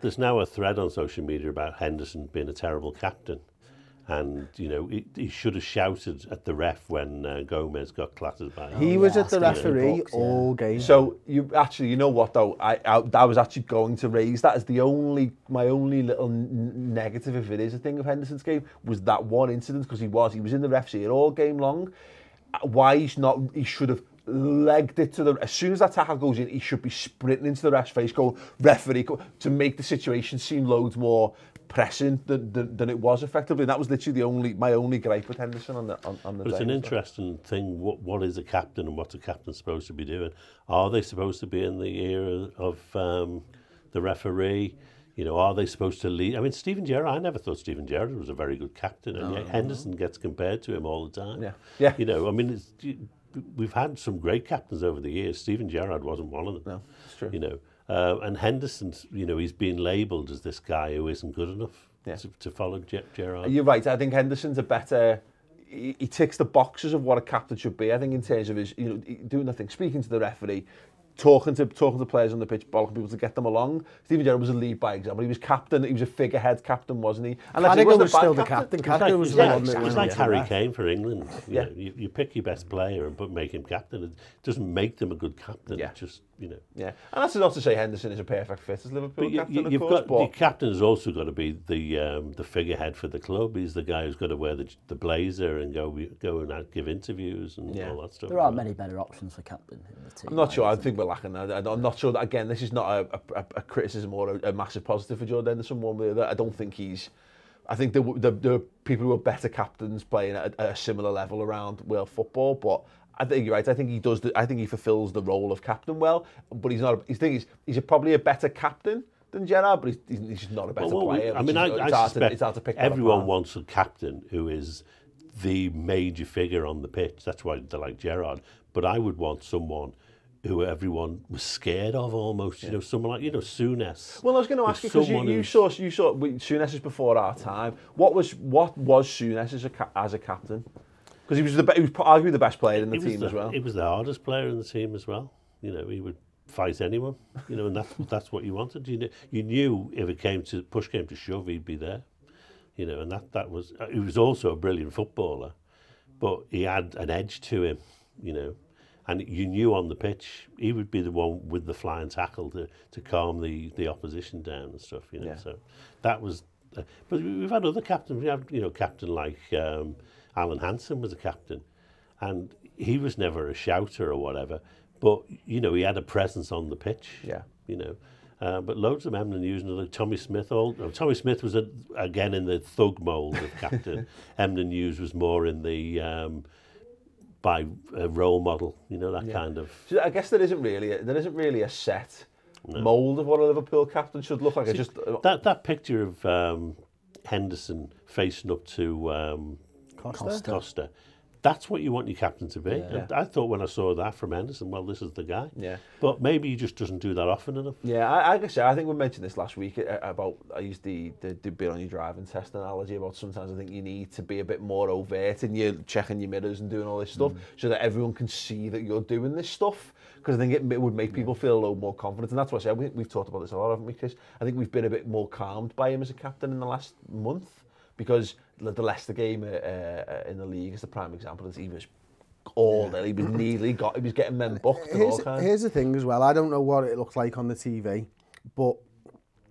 There's now a thread on social media about Henderson being a terrible captain. And, you know, he should have shouted at the ref when Gomez got clattered by him. He was at the referee all game. So, you know what, though? I was actually going to raise that as my only little negative, if it is a thing, of Henderson's game, was that one incident, because he was in the ref's ear all game long. Why he should have legged it as soon as that tackle goes in, he should be sprinting into the ref's face, going, referee, to make the situation seem loads more pressing than it was effectively. And that was literally my only gripe with Henderson on the But it's an interesting thing. What is a captain and what's a captain supposed to be doing? Are they supposed to be in the ear of the referee? You know, are they supposed to lead? I mean, Steven Gerrard, I never thought Steven Gerrard was a very good captain, and yet Henderson gets compared to him all the time. Yeah. You know, I mean, we've had some great captains over the years. Steven Gerrard wasn't one of them. No, it's true. You know, and Henderson's, you know, he's been labelled as this guy who isn't good enough to follow Gerrard. You're right. I think Henderson's a better. He ticks the boxes of what a captain should be. I think in terms of his, you know, doing nothing, speaking to the referee, talking to players on the pitch, bollocking people to get them along. Steven Gerrard was a lead by example. He was captain. He was a figurehead captain, wasn't he? And Carragher was still the captain. Carragher was the one that It's like Harry Kane for England. Yeah. You pick your best player and make him captain. It doesn't make them a good captain. Yeah. It just, you know. Yeah, and that's not to say Henderson is a perfect fit as Liverpool captain, of course. The captain has also got to be the figurehead for the club. He's the guy who's got to wear the blazer and go and give interviews and all that stuff. There are many better options for captain in the team. I'm not sure. I think we're lacking that. I'm not sure that, again, this is not a criticism or a massive positive for Jordan Henderson one way or the other. I don't think he's... I think there are people who are better captains playing at a similar level around world football, but I think you're right. I think he does. I think he fulfills the role of captain well, but he's not. He's probably a better captain than Gerrard, but he's just not a better player. I mean, I suspect it's hard to pick everyone wants a captain who is the major figure on the pitch. That's why they like Gerrard. But I would want someone who everyone was scared of almost. You know, someone like Souness. Well, I was going to ask you, because you saw Souness is before our time. What was Souness as a captain? Because he was arguably the best player in the team as well. He was the hardest player in the team as well. You know, he would fight anyone. You know, and that's what you wanted. You knew if push came to shove, he'd be there. You know, and that was. He was also a brilliant footballer, but he had an edge to him. You know, and you knew on the pitch he would be the one with the flying tackle to calm the opposition down and stuff. You know, so that was. But we've had other captains. We have captain like. Alan Hansen was a captain, and he was never a shouter or whatever, but you know, he had a presence on the pitch. Yeah, you know, but loads of Emlyn Hughes and Tommy Smith. Tommy Smith was again in the thug mould of captain. Emlyn Hughes was more in the by role model. You know, that kind of. So I guess there isn't really a set mould of what a Liverpool captain should look like. See, that picture of Henderson facing up to. Costa. That's what you want your captain to be. Yeah. I thought when I saw that from Henderson, well, this is the guy. Yeah. But maybe he just doesn't do that often enough. Yeah, I think we mentioned this last week about, I used the bit on your driving test analogy about sometimes I think you need to be a bit more overt and you're checking your mirrors and doing all this stuff so that everyone can see that you're doing this stuff. Because I think it would make people feel a little more confident. And that's what I said, we've talked about this a lot, haven't we, Chris? I think we've been a bit more calmed by him as a captain in the last month. Because the Leicester game in the league is the prime example. He was all there. He was getting men booked. Here's the thing as well. I don't know what it looks like on the TV, but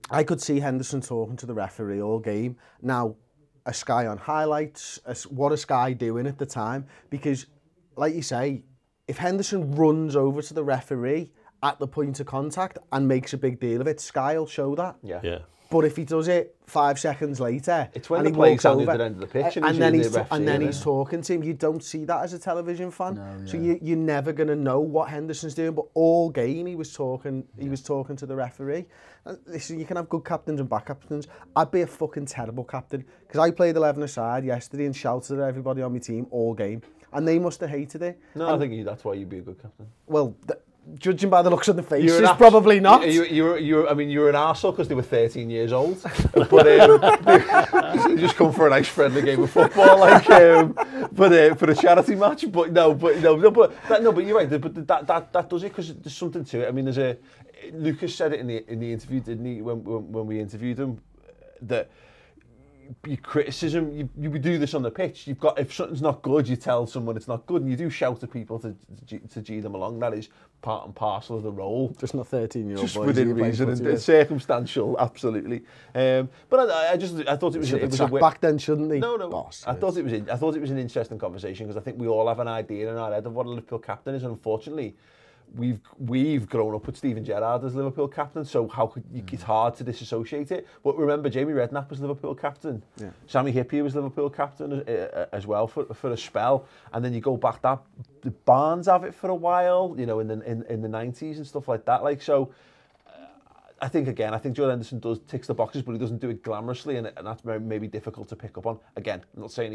I could see Henderson talking to the referee all game. Now, a Sky on highlights. What is Sky doing at the time? Because, like you say, if Henderson runs over to the referee at the point of contact and makes a big deal of it, Sky will show that. Yeah. But if he does it 5 seconds later, it's when the play's on the end of the pitch and then he's talking to him. You don't see that as a television fan. No, yeah. So you're never going to know what Henderson's doing. But all game he was talking. He was talking to the referee. Listen, you can have good captains and bad captains. I'd be a fucking terrible captain because I played 11-a-side yesterday and shouted at everybody on my team all game, and they must have hated it. No, I think that's why you'd be a good captain. Well. Judging by the looks on the faces, You're an probably not. I mean, you were an arsehole because they were 13 years old, but they just come for a nice friendly game of football, like for a charity match. But but you're right. But that does it because there's something to it. I mean, Lucas said it in the interview, didn't he? When we interviewed him, that your criticism, you do this on the pitch. You've got, if something's not good, you tell someone it's not good, and you do shout at people to G them along. That is part and parcel of the role. Just not 13-year-old just boys. within reason and circumstantial, absolutely. But I thought it was a back then, shouldn't he? No, Boss, I thought it was an interesting conversation because I think we all have an idea in our head of what a Liverpool captain is, and unfortunately, we've grown up with Steven Gerrard as Liverpool captain, so how could you, it's hard to disassociate it. But remember, Jamie Redknapp was Liverpool captain. Yeah. Sammy Hippier was Liverpool captain as well for a spell, and then you go back the Barnes have it for a while, you know, in the 90s and stuff like that. Like so, I think Jordan Henderson ticks the boxes, but he doesn't do it glamorously, and that's maybe difficult to pick up on. Again, I'm not saying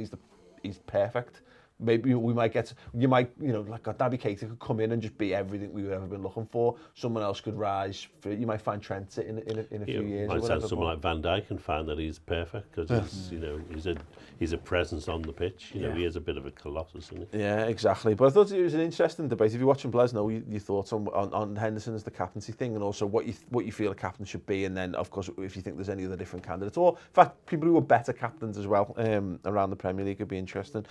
he's perfect. Maybe you might, like Naby Keita could come in and just be everything we've ever been looking for. Someone else could rise. You might find Trent in a few years. Might send someone like Van Dijk and find that he's perfect because he's a presence on the pitch. You know, he is a bit of a colossus, isn't he? Yeah, exactly. But I thought it was an interesting debate. If you're watching, let us know your thoughts on Henderson as the captaincy thing, and also what you feel a captain should be, and then of course if you think there's any other different candidates, or in fact people who are better captains as well around the Premier League would be interesting.